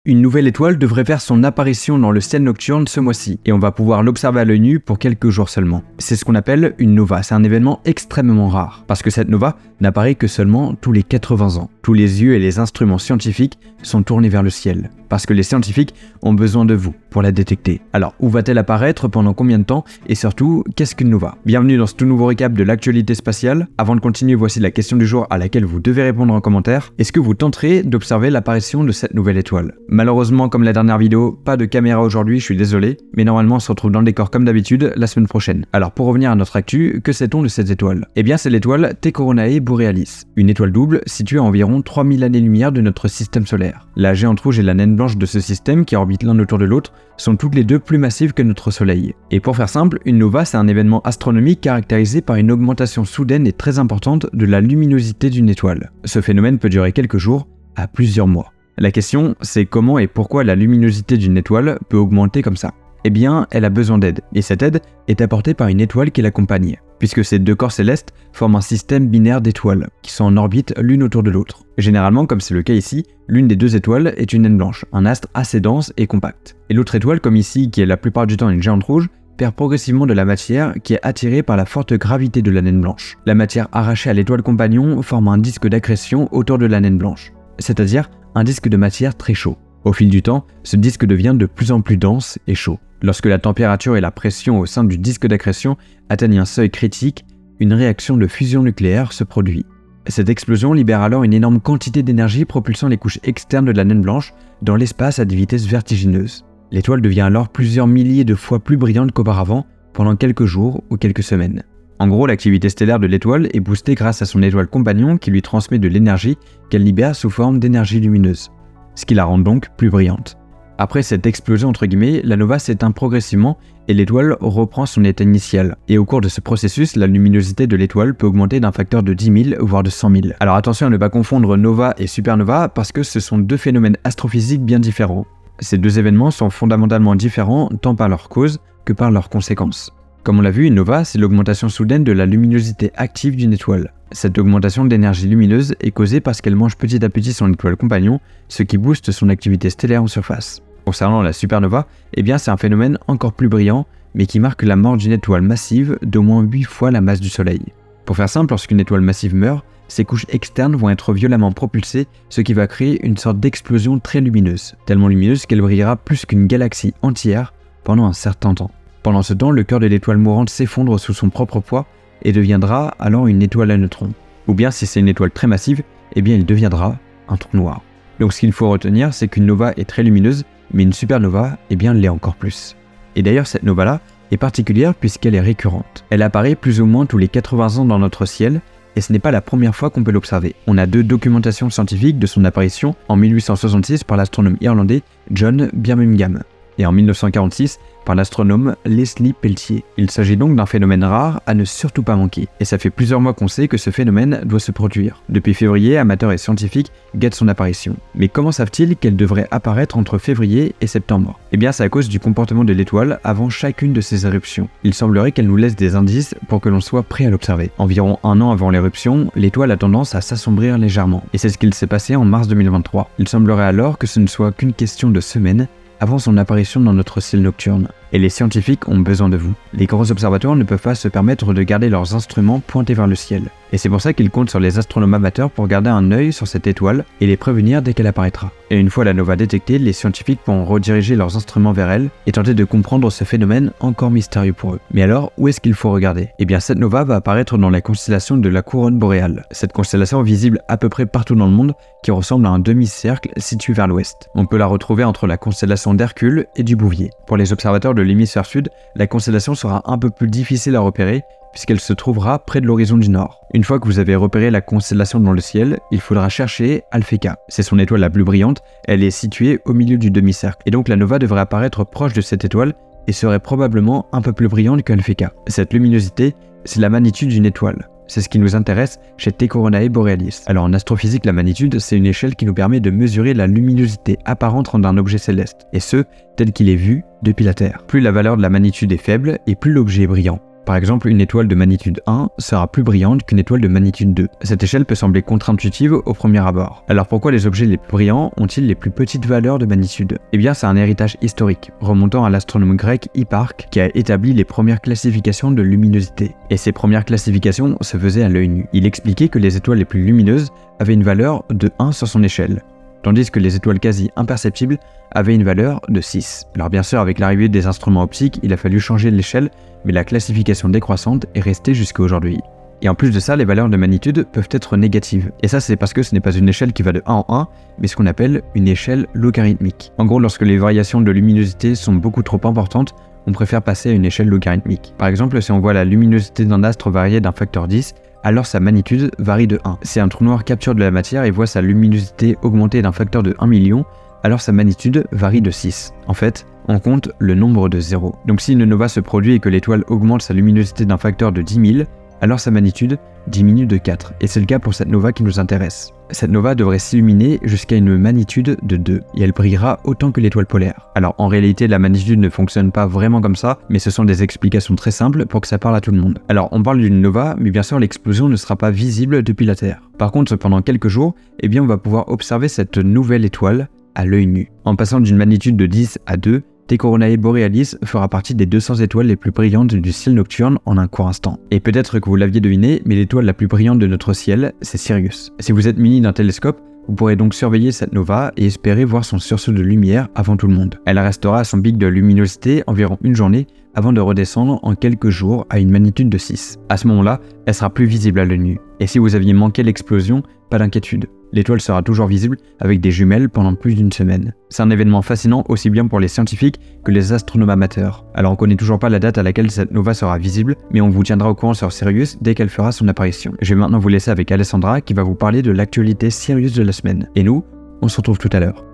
Une nouvelle étoile devrait faire son apparition dans le ciel nocturne ce mois-ci, et on va pouvoir l'observer à l'œil nu pour quelques jours seulement. C'est ce qu'on appelle une nova, c'est un événement extrêmement rare, parce que cette nova n'apparaît que seulement tous les 80 ans. Tous les yeux et les instruments scientifiques sont tournés vers le ciel, parce que les scientifiques ont besoin de vous pour la détecter. Alors, où va-t-elle apparaître, pendant combien de temps, et surtout, qu'est-ce qu'une nova? Bienvenue dans ce tout nouveau récap de l'actualité spatiale. Avant de continuer, voici la question du jour à laquelle vous devez répondre en commentaire. Est-ce que vous tenterez d'observer l'apparition de cette nouvelle étoile? Malheureusement, comme la dernière vidéo, pas de caméra aujourd'hui, je suis désolé, mais normalement on se retrouve dans le décor comme d'habitude la semaine prochaine. Alors pour revenir à notre actu, que sait-on de cette étoile? Eh bien c'est l'étoile T Coronae Borealis, une étoile double située à environ 3000 années-lumière de notre système solaire. La géante rouge et la naine blanche de ce système, qui orbitent l'un autour de l'autre, sont toutes les deux plus massives que notre Soleil. Et pour faire simple, une nova c'est un événement astronomique caractérisé par une augmentation soudaine et très importante de la luminosité d'une étoile. Ce phénomène peut durer quelques jours à plusieurs mois. La question, c'est comment et pourquoi la luminosité d'une étoile peut augmenter comme ça? Eh bien, elle a besoin d'aide, et cette aide est apportée par une étoile qui l'accompagne, puisque ces deux corps célestes forment un système binaire d'étoiles, qui sont en orbite l'une autour de l'autre. Généralement, comme c'est le cas ici, l'une des deux étoiles est une naine blanche, un astre assez dense et compact. Et l'autre étoile, comme ici, qui est la plupart du temps une géante rouge, perd progressivement de la matière qui est attirée par la forte gravité de la naine blanche. La matière arrachée à l'étoile compagnon forme un disque d'accrétion autour de la naine blanche, c'est-à-dire un disque de matière très chaud. Au fil du temps, ce disque devient de plus en plus dense et chaud. Lorsque la température et la pression au sein du disque d'accrétion atteignent un seuil critique, une réaction de fusion nucléaire se produit. Cette explosion libère alors une énorme quantité d'énergie propulsant les couches externes de la naine blanche dans l'espace à des vitesses vertigineuses. L'étoile devient alors plusieurs milliers de fois plus brillante qu'auparavant pendant quelques jours ou quelques semaines. En gros, l'activité stellaire de l'étoile est boostée grâce à son étoile compagnon qui lui transmet de l'énergie qu'elle libère sous forme d'énergie lumineuse, ce qui la rend donc plus brillante. Après cette explosion entre guillemets, la nova s'éteint progressivement et l'étoile reprend son état initial. Et au cours de ce processus, la luminosité de l'étoile peut augmenter d'un facteur de 10 000 voire de 100 000. Alors attention à ne pas confondre nova et supernova parce que ce sont deux phénomènes astrophysiques bien différents. Ces deux événements sont fondamentalement différents tant par leur cause que par leurs conséquences. Comme on l'a vu, une nova, c'est l'augmentation soudaine de la luminosité active d'une étoile. Cette augmentation d'énergie lumineuse est causée parce qu'elle mange petit à petit son étoile compagnon, ce qui booste son activité stellaire en surface. Concernant la supernova, eh bien c'est un phénomène encore plus brillant, mais qui marque la mort d'une étoile massive d'au moins 8 fois la masse du Soleil. Pour faire simple, lorsqu'une étoile massive meurt, ses couches externes vont être violemment propulsées, ce qui va créer une sorte d'explosion très lumineuse, tellement lumineuse qu'elle brillera plus qu'une galaxie entière pendant un certain temps. Pendant ce temps, le cœur de l'étoile mourante s'effondre sous son propre poids et deviendra alors une étoile à neutrons. Ou bien si c'est une étoile très massive, eh bien il deviendra un trou noir. Donc ce qu'il faut retenir, c'est qu'une nova est très lumineuse, mais une supernova, eh bien l'est encore plus. Et d'ailleurs cette nova-là est particulière puisqu'elle est récurrente. Elle apparaît plus ou moins tous les 80 ans dans notre ciel, et ce n'est pas la première fois qu'on peut l'observer. On a deux documentations scientifiques de son apparition en 1866 par l'astronome irlandais John Birmingham, et en 1946 par l'astronome Leslie Peltier. Il s'agit donc d'un phénomène rare à ne surtout pas manquer. Et ça fait plusieurs mois qu'on sait que ce phénomène doit se produire. Depuis février, amateurs et scientifiques guettent son apparition. Mais comment savent-ils qu'elle devrait apparaître entre février et septembre? Eh bien c'est à cause du comportement de l'étoile avant chacune de ses éruptions. Il semblerait qu'elle nous laisse des indices pour que l'on soit prêt à l'observer. Environ un an avant l'éruption, l'étoile a tendance à s'assombrir légèrement. Et c'est ce qu'il s'est passé en mars 2023. Il semblerait alors que ce ne soit qu'une question de semaines avant son apparition dans notre ciel nocturne. Et les scientifiques ont besoin de vous. Les grands observatoires ne peuvent pas se permettre de garder leurs instruments pointés vers le ciel. Et c'est pour ça qu'ils comptent sur les astronomes amateurs pour garder un œil sur cette étoile et les prévenir dès qu'elle apparaîtra. Et une fois la nova détectée, les scientifiques pourront rediriger leurs instruments vers elle et tenter de comprendre ce phénomène encore mystérieux pour eux. Mais alors, où est-ce qu'il faut regarder? Eh bien cette nova va apparaître dans la constellation de la couronne boréale. Cette constellation visible à peu près partout dans le monde qui ressemble à un demi-cercle situé vers l'ouest. On peut la retrouver entre la constellation d'Hercule et du Bouvier. Pour les observateurs de l'hémisphère sud, la constellation sera un peu plus difficile à repérer puisqu'elle se trouvera près de l'horizon du nord. Une fois que vous avez repéré la constellation dans le ciel, il faudra chercher Alphecca. C'est son étoile la plus brillante, elle est située au milieu du demi-cercle. Et donc la nova devrait apparaître proche de cette étoile et serait probablement un peu plus brillante qu'Alphecca. Cette luminosité, c'est la magnitude d'une étoile. C'est ce qui nous intéresse chez T Coronae Borealis. Alors en astrophysique, la magnitude, c'est une échelle qui nous permet de mesurer la luminosité apparente d'un objet céleste, et ce, tel qu'il est vu depuis la Terre. Plus la valeur de la magnitude est faible, et plus l'objet est brillant. Par exemple, une étoile de magnitude 1 sera plus brillante qu'une étoile de magnitude 2. Cette échelle peut sembler contre-intuitive au premier abord. Alors pourquoi les objets les plus brillants ont-ils les plus petites valeurs de magnitude? Eh bien, c'est un héritage historique, remontant à l'astronome grec Hipparque qui a établi les premières classifications de luminosité. Et ces premières classifications se faisaient à l'œil nu. Il expliquait que les étoiles les plus lumineuses avaient une valeur de 1 sur son échelle, tandis que les étoiles quasi imperceptibles avaient une valeur de 6. Alors bien sûr, avec l'arrivée des instruments optiques, il a fallu changer l'échelle, mais la classification décroissante est restée jusqu'à aujourd'hui. Et en plus de ça, les valeurs de magnitude peuvent être négatives. Et ça, c'est parce que ce n'est pas une échelle qui va de 1 en 1, mais ce qu'on appelle une échelle logarithmique. En gros, lorsque les variations de luminosité sont beaucoup trop importantes, on préfère passer à une échelle logarithmique. Par exemple, si on voit la luminosité d'un astre varier d'un facteur 10, alors sa magnitude varie de 1. Si un trou noir capture de la matière et voit sa luminosité augmenter d'un facteur de 1 million, alors sa magnitude varie de 6. En fait, on compte le nombre de zéros. Donc si une nova se produit et que l'étoile augmente sa luminosité d'un facteur de 10 000, alors sa magnitude diminue de 4. Et c'est le cas pour cette nova qui nous intéresse. Cette nova devrait s'illuminer jusqu'à une magnitude de 2, et elle brillera autant que l'étoile polaire. Alors en réalité, la magnitude ne fonctionne pas vraiment comme ça, mais ce sont des explications très simples pour que ça parle à tout le monde. Alors on parle d'une nova, mais bien sûr l'explosion ne sera pas visible depuis la Terre. Par contre, pendant quelques jours, eh bien on va pouvoir observer cette nouvelle étoile à l'œil nu. En passant d'une magnitude de 10 à 2, T Coronae Borealis fera partie des 200 étoiles les plus brillantes du ciel nocturne en un court instant. Et peut-être que vous l'aviez deviné, mais l'étoile la plus brillante de notre ciel, c'est Sirius. Si vous êtes muni d'un télescope, vous pourrez donc surveiller cette nova et espérer voir son sursaut de lumière avant tout le monde. Elle restera à son pic de luminosité environ une journée avant de redescendre en quelques jours à une magnitude de 6. À ce moment-là, elle sera plus visible à l'œil nu. Et si vous aviez manqué l'explosion, pas d'inquiétude. L'étoile sera toujours visible avec des jumelles pendant plus d'une semaine. C'est un événement fascinant aussi bien pour les scientifiques que les astronomes amateurs. Alors on connaît toujours pas la date à laquelle cette nova sera visible, mais on vous tiendra au courant sur Sirius dès qu'elle fera son apparition. Je vais maintenant vous laisser avec Alessandra qui va vous parler de l'actualité Sirius de la semaine. Et nous, on se retrouve tout à l'heure.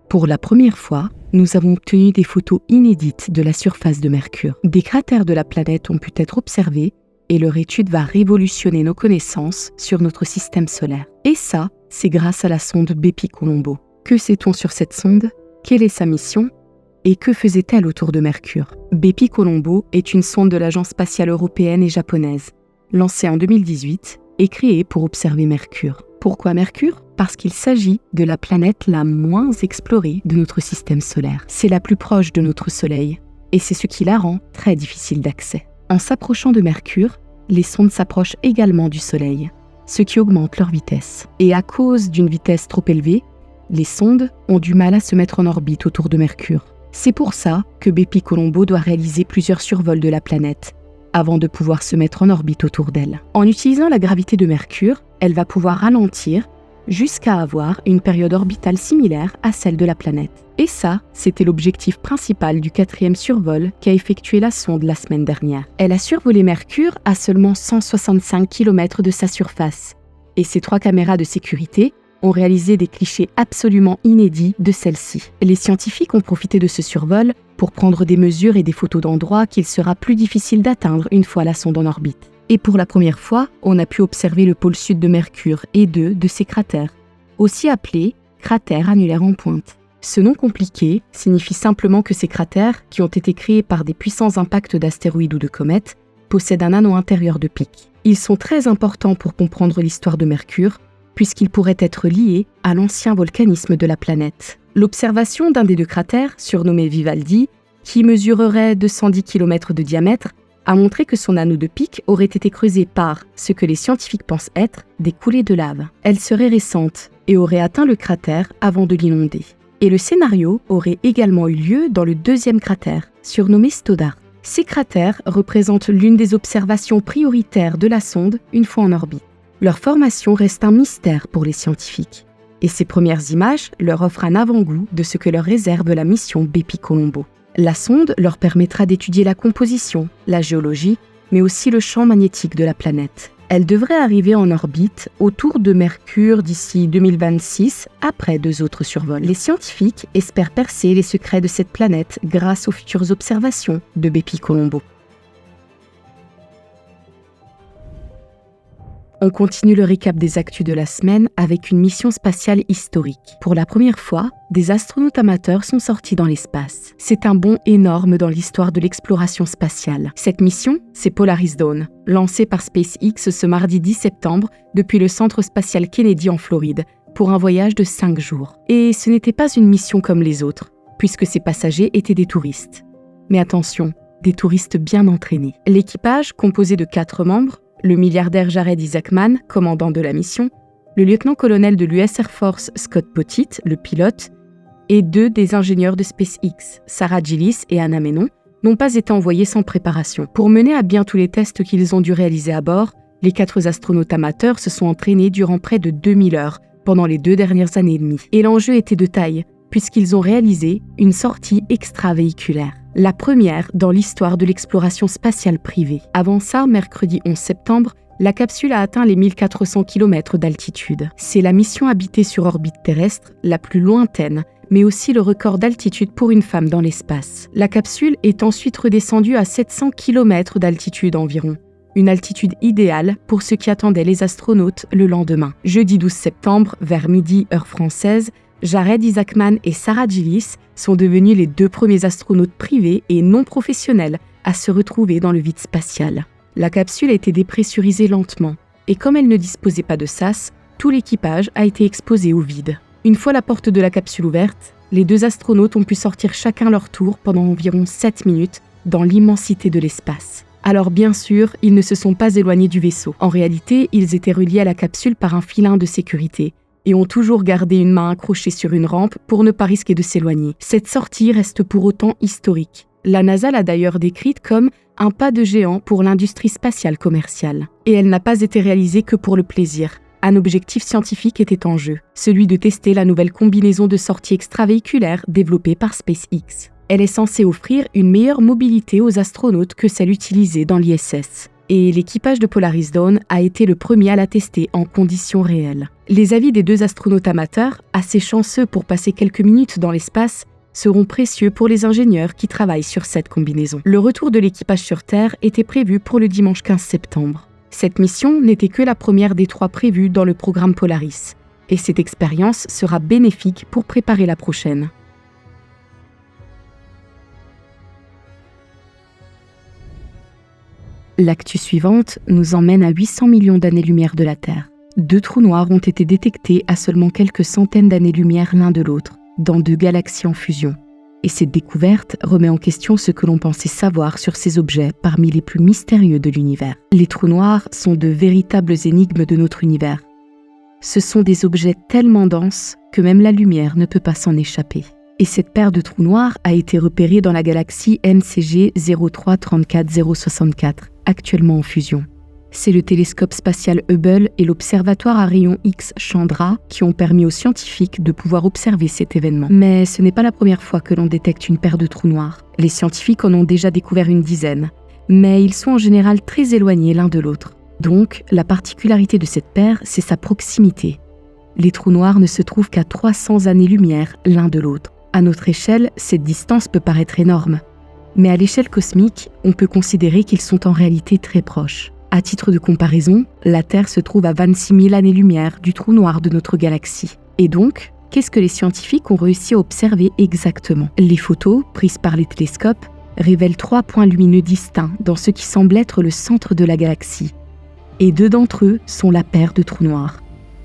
Pour la première fois, nous avons obtenu des photos inédites de la surface de Mercure. Des cratères de la planète ont pu être observés et leur étude va révolutionner nos connaissances sur notre système solaire. Et ça, c'est grâce à la sonde Bepi-Colombo. Que sait-on sur cette sonde? Quelle est sa mission? Et que faisait-elle autour de Mercure? Bepi-Colombo est une sonde de l'Agence spatiale européenne et japonaise, lancée en 2018 et créée pour observer Mercure. Pourquoi Mercure? Parce qu'il s'agit de la planète la moins explorée de notre système solaire. C'est la plus proche de notre Soleil, et c'est ce qui la rend très difficile d'accès. En s'approchant de Mercure, les sondes s'approchent également du Soleil, ce qui augmente leur vitesse. Et à cause d'une vitesse trop élevée, les sondes ont du mal à se mettre en orbite autour de Mercure. C'est pour ça que Bepi-Colombo doit réaliser plusieurs survols de la planète avant de pouvoir se mettre en orbite autour d'elle. En utilisant la gravité de Mercure, elle va pouvoir ralentir jusqu'à avoir une période orbitale similaire à celle de la planète. Et ça, c'était l'objectif principal du 4e survol qu'a effectué la sonde la semaine dernière. Elle a survolé Mercure à seulement 165 km de sa surface. Et ses 3 caméras de sécurité ont réalisé des clichés absolument inédits de celle-ci. Les scientifiques ont profité de ce survol pour prendre des mesures et des photos d'endroits qu'il sera plus difficile d'atteindre une fois la sonde en orbite. Et pour la première fois, on a pu observer le pôle sud de Mercure et 2 de ses cratères, aussi appelés cratères annulaires en pointe. Ce nom compliqué signifie simplement que ces cratères, qui ont été créés par des puissants impacts d'astéroïdes ou de comètes, possèdent un anneau intérieur de pic. Ils sont très importants pour comprendre l'histoire de Mercure, puisqu'ils pourraient être liés à l'ancien volcanisme de la planète. L'observation d'un des 2 cratères, surnommé Vivaldi, qui mesurerait 210 km de diamètre, a montré que son anneau de pic aurait été creusé par ce que les scientifiques pensent être des coulées de lave. Elle serait récente et aurait atteint le cratère avant de l'inonder. Et le scénario aurait également eu lieu dans le 2e cratère, surnommé Stoddard. Ces cratères représentent l'une des observations prioritaires de la sonde une fois en orbite. Leur formation reste un mystère pour les scientifiques. Et ces premières images leur offrent un avant-goût de ce que leur réserve la mission Bepi-Colombo. La sonde leur permettra d'étudier la composition, la géologie, mais aussi le champ magnétique de la planète. Elle devrait arriver en orbite autour de Mercure d'ici 2026, après 2 autres survols. Les scientifiques espèrent percer les secrets de cette planète grâce aux futures observations de Bepi-Colombo. On continue le récap des actus de la semaine avec une mission spatiale historique. Pour la première fois, des astronautes amateurs sont sortis dans l'espace. C'est un bond énorme dans l'histoire de l'exploration spatiale. Cette mission, c'est Polaris Dawn, lancée par SpaceX ce mardi 10 septembre depuis le centre spatial Kennedy en Floride, pour un voyage de 5 jours. Et ce n'était pas une mission comme les autres, puisque ses passagers étaient des touristes. Mais attention, des touristes bien entraînés. L'équipage, composé de 4 membres, le milliardaire Jared Isaacman, commandant de la mission, le lieutenant-colonel de l'US Air Force Scott Pottit, le pilote, et 2 des ingénieurs de SpaceX, Sarah Gillis et Anna Menon, n'ont pas été envoyés sans préparation. Pour mener à bien tous les tests qu'ils ont dû réaliser à bord, les 4 astronautes amateurs se sont entraînés durant près de 2000 heures pendant les 2 dernières années et demie. Et l'enjeu était de taille, puisqu'ils ont réalisé une sortie extravéhiculaire. La première dans l'histoire de l'exploration spatiale privée. Avant ça, mercredi 11 septembre, la capsule a atteint les 1400 km d'altitude. C'est la mission habitée sur orbite terrestre la plus lointaine, mais aussi le record d'altitude pour une femme dans l'espace. La capsule est ensuite redescendue à 700 km d'altitude environ. Une altitude idéale pour ceux qui attendaient les astronautes le lendemain. Jeudi 12 septembre, vers midi, heure française, Jared Isaacman et Sarah Gillis sont devenus les 2 premiers astronautes privés et non professionnels à se retrouver dans le vide spatial. La capsule a été dépressurisée lentement, et comme elle ne disposait pas de sas, tout l'équipage a été exposé au vide. Une fois la porte de la capsule ouverte, les 2 astronautes ont pu sortir chacun leur tour pendant environ 7 minutes dans l'immensité de l'espace. Alors bien sûr, ils ne se sont pas éloignés du vaisseau. En réalité, ils étaient reliés à la capsule par un filin de sécurité, et ont toujours gardé une main accrochée sur une rampe pour ne pas risquer de s'éloigner. Cette sortie reste pour autant historique. La NASA l'a d'ailleurs décrite comme un pas de géant pour l'industrie spatiale commerciale. Et elle n'a pas été réalisée que pour le plaisir. Un objectif scientifique était en jeu, celui de tester la nouvelle combinaison de sortie extravéhiculaire développée par SpaceX. Elle est censée offrir une meilleure mobilité aux astronautes que celle utilisée dans l'ISS. Et l'équipage de Polaris Dawn a été le premier à la tester en conditions réelles. Les avis des 2 astronautes amateurs, assez chanceux pour passer quelques minutes dans l'espace, seront précieux pour les ingénieurs qui travaillent sur cette combinaison. Le retour de l'équipage sur Terre était prévu pour le dimanche 15 septembre. Cette mission n'était que la première des 3 prévues dans le programme Polaris, et cette expérience sera bénéfique pour préparer la prochaine. L'actu suivante nous emmène à 800 millions d'années-lumière de la Terre. 2 trous noirs ont été détectés à seulement quelques centaines d'années-lumière l'un de l'autre, dans 2 galaxies en fusion. Et cette découverte remet en question ce que l'on pensait savoir sur ces objets parmi les plus mystérieux de l'univers. Les trous noirs sont de véritables énigmes de notre univers. Ce sont des objets tellement denses que même la lumière ne peut pas s'en échapper. Et cette paire de trous noirs a été repérée dans la galaxie MCG 0334064, actuellement en fusion. C'est le télescope spatial Hubble et l'observatoire à rayons X Chandra qui ont permis aux scientifiques de pouvoir observer cet événement. Mais ce n'est pas la première fois que l'on détecte une paire de trous noirs. Les scientifiques en ont déjà découvert une dizaine, mais ils sont en général très éloignés l'un de l'autre. Donc, la particularité de cette paire, c'est sa proximité. Les trous noirs ne se trouvent qu'à 300 années-lumière l'un de l'autre. À notre échelle, cette distance peut paraître énorme. Mais à l'échelle cosmique, on peut considérer qu'ils sont en réalité très proches. À titre de comparaison, la Terre se trouve à 26 000 années-lumière du trou noir de notre galaxie. Et donc, qu'est-ce que les scientifiques ont réussi à observer exactement? Les photos, prises par les télescopes, révèlent 3 points lumineux distincts dans ce qui semble être le centre de la galaxie. Et 2 d'entre eux sont la paire de trous noirs.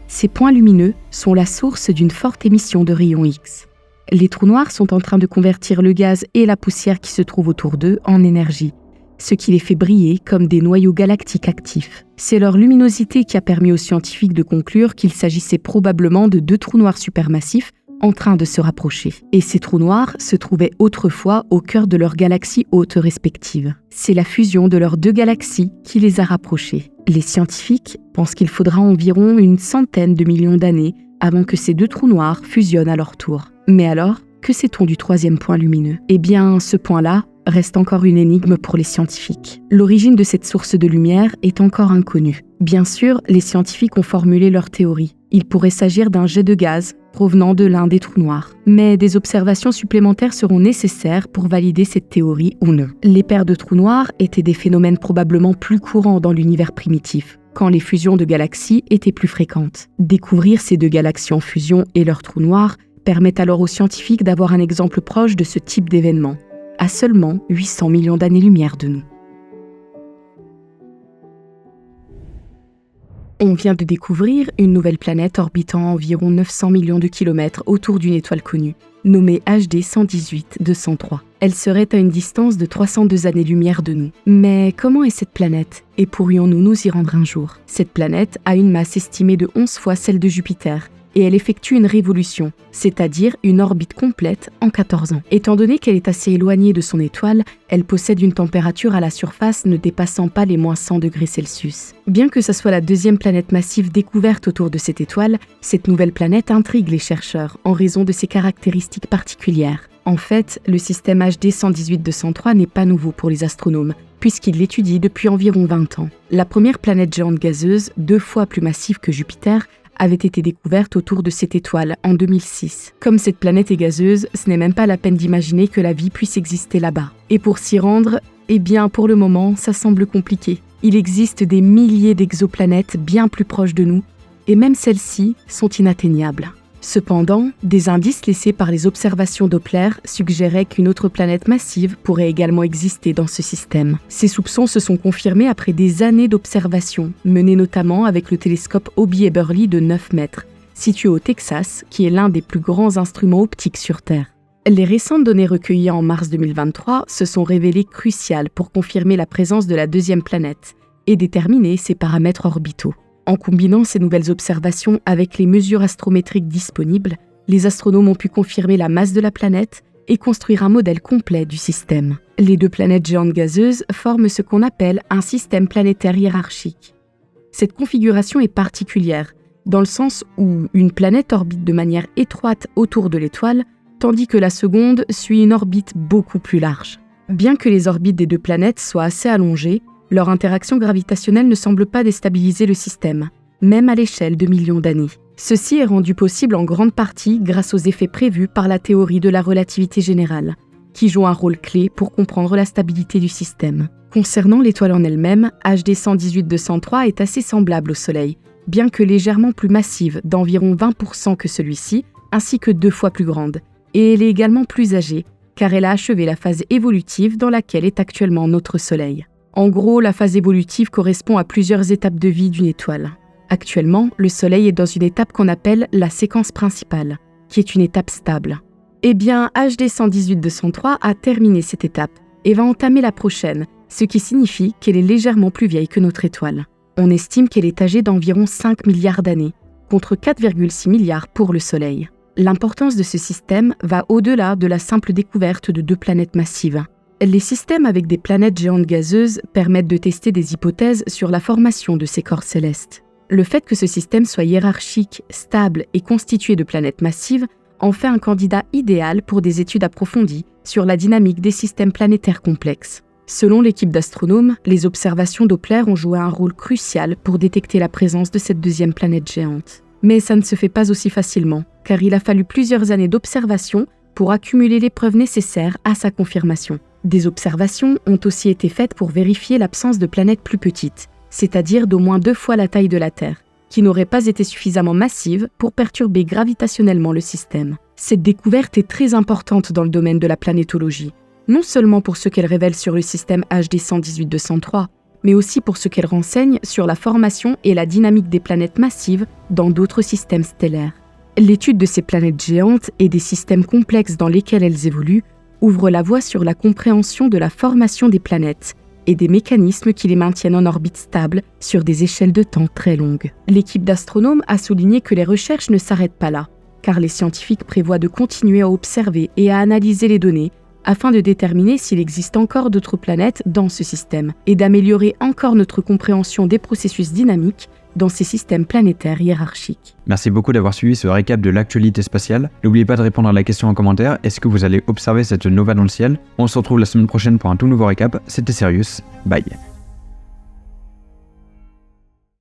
Ces points lumineux sont la source d'une forte émission de rayons X. Les trous noirs sont en train de convertir le gaz et la poussière qui se trouvent autour d'eux en énergie, ce qui les fait briller comme des noyaux galactiques actifs. C'est leur luminosité qui a permis aux scientifiques de conclure qu'il s'agissait probablement de 2 trous noirs supermassifs en train de se rapprocher. Et ces trous noirs se trouvaient autrefois au cœur de leurs galaxies hautes respectives. C'est la fusion de leurs 2 galaxies qui les a rapprochés. Les scientifiques pensent qu'il faudra environ une centaine de millions d'années avant que ces 2 trous noirs fusionnent à leur tour. Mais alors, que sait-on du 3e point lumineux? Eh bien, ce point-là reste encore une énigme pour les scientifiques. L'origine de cette source de lumière est encore inconnue. Bien sûr, les scientifiques ont formulé leur théorie. Il pourrait s'agir d'un jet de gaz provenant de l'un des trous noirs. Mais des observations supplémentaires seront nécessaires pour valider cette théorie ou non. Les paires de trous noirs étaient des phénomènes probablement plus courants dans l'univers primitif, quand les fusions de galaxies étaient plus fréquentes. Découvrir ces deux galaxies en fusion et leurs trous noirs permet alors aux scientifiques d'avoir un exemple proche de ce type d'événement, à seulement 800 millions d'années-lumière de nous. On vient de découvrir une nouvelle planète orbitant à environ 900 millions de kilomètres autour d'une étoile connue, nommée HD 118-203. Elle serait à une distance de 302 années-lumière de nous. Mais comment est cette planète? Et pourrions-nous nous y rendre un jour? Cette planète a une masse estimée de 11 fois celle de Jupiter, et elle effectue une révolution, c'est-à-dire une orbite complète en 14 ans. Étant donné qu'elle est assez éloignée de son étoile, elle possède une température à la surface ne dépassant pas les moins 100 degrés Celsius. Bien que ce soit la deuxième planète massive découverte autour de cette étoile, cette nouvelle planète intrigue les chercheurs en raison de ses caractéristiques particulières. En fait, le système HD 118-203 n'est pas nouveau pour les astronomes, puisqu'ils l'étudient depuis environ 20 ans. La première planète géante gazeuse, 2 fois plus massive que Jupiter, avait été découverte autour de cette étoile en 2006. Comme cette planète est gazeuse, ce n'est même pas la peine d'imaginer que la vie puisse exister là-bas. Et pour s'y rendre, eh bien pour le moment, ça semble compliqué. Il existe des milliers d'exoplanètes bien plus proches de nous, et même celles-ci sont inatteignables. Cependant, des indices laissés par les observations Doppler suggéraient qu'une autre planète massive pourrait également exister dans ce système. Ces soupçons se sont confirmés après des années d'observations, menées notamment avec le télescope Hobby-Eberly de 9 mètres, situé au Texas, qui est l'un des plus grands instruments optiques sur Terre. Les récentes données recueillies en mars 2023 se sont révélées cruciales pour confirmer la présence de la deuxième planète et déterminer ses paramètres orbitaux. En combinant ces nouvelles observations avec les mesures astrométriques disponibles, les astronomes ont pu confirmer la masse de la planète et construire un modèle complet du système. Les deux planètes géantes gazeuses forment ce qu'on appelle un système planétaire hiérarchique. Cette configuration est particulière, dans le sens où une planète orbite de manière étroite autour de l'étoile, tandis que la seconde suit une orbite beaucoup plus large. Bien que les orbites des deux planètes soient assez allongées, leur interaction gravitationnelle ne semble pas déstabiliser le système, même à l'échelle de millions d'années. Ceci est rendu possible en grande partie grâce aux effets prévus par la théorie de la relativité générale, qui joue un rôle clé pour comprendre la stabilité du système. Concernant l'étoile en elle-même, HD 118-203 est assez semblable au Soleil, bien que légèrement plus massive d'environ 20% que celui-ci, ainsi que 2 fois plus grande, et elle est également plus âgée, car elle a achevé la phase évolutive dans laquelle est actuellement notre Soleil. En gros, la phase évolutive correspond à plusieurs étapes de vie d'une étoile. Actuellement, le Soleil est dans une étape qu'on appelle la séquence principale, qui est une étape stable. Eh bien, HD 118-203 a terminé cette étape et va entamer la prochaine, ce qui signifie qu'elle est légèrement plus vieille que notre étoile. On estime qu'elle est âgée d'environ 5 milliards d'années, contre 4,6 milliards pour le Soleil. L'importance de ce système va au-delà de la simple découverte de 2 planètes massives. Les systèmes avec des planètes géantes gazeuses permettent de tester des hypothèses sur la formation de ces corps célestes. Le fait que ce système soit hiérarchique, stable et constitué de planètes massives en fait un candidat idéal pour des études approfondies sur la dynamique des systèmes planétaires complexes. Selon l'équipe d'astronomes, les observations Doppler ont joué un rôle crucial pour détecter la présence de cette deuxième planète géante. Mais ça ne se fait pas aussi facilement, car il a fallu plusieurs années d'observation pour accumuler les preuves nécessaires à sa confirmation. Des observations ont aussi été faites pour vérifier l'absence de planètes plus petites, c'est-à-dire d'au moins 2 fois la taille de la Terre, qui n'auraient pas été suffisamment massives pour perturber gravitationnellement le système. Cette découverte est très importante dans le domaine de la planétologie, non seulement pour ce qu'elle révèle sur le système HD 118-203, mais aussi pour ce qu'elle renseigne sur la formation et la dynamique des planètes massives dans d'autres systèmes stellaires. L'étude de ces planètes géantes et des systèmes complexes dans lesquels elles évoluent ouvre la voie sur la compréhension de la formation des planètes et des mécanismes qui les maintiennent en orbite stable sur des échelles de temps très longues. L'équipe d'astronomes a souligné que les recherches ne s'arrêtent pas là, car les scientifiques prévoient de continuer à observer et à analyser les données afin de déterminer s'il existe encore d'autres planètes dans ce système et d'améliorer encore notre compréhension des processus dynamiques dans ces systèmes planétaires hiérarchiques. Merci beaucoup d'avoir suivi ce récap de l'actualité spatiale. N'oubliez pas de répondre à la question en commentaire, est-ce que vous allez observer cette nova dans le ciel? On se retrouve la semaine prochaine pour un tout nouveau récap, c'était Sirius, bye.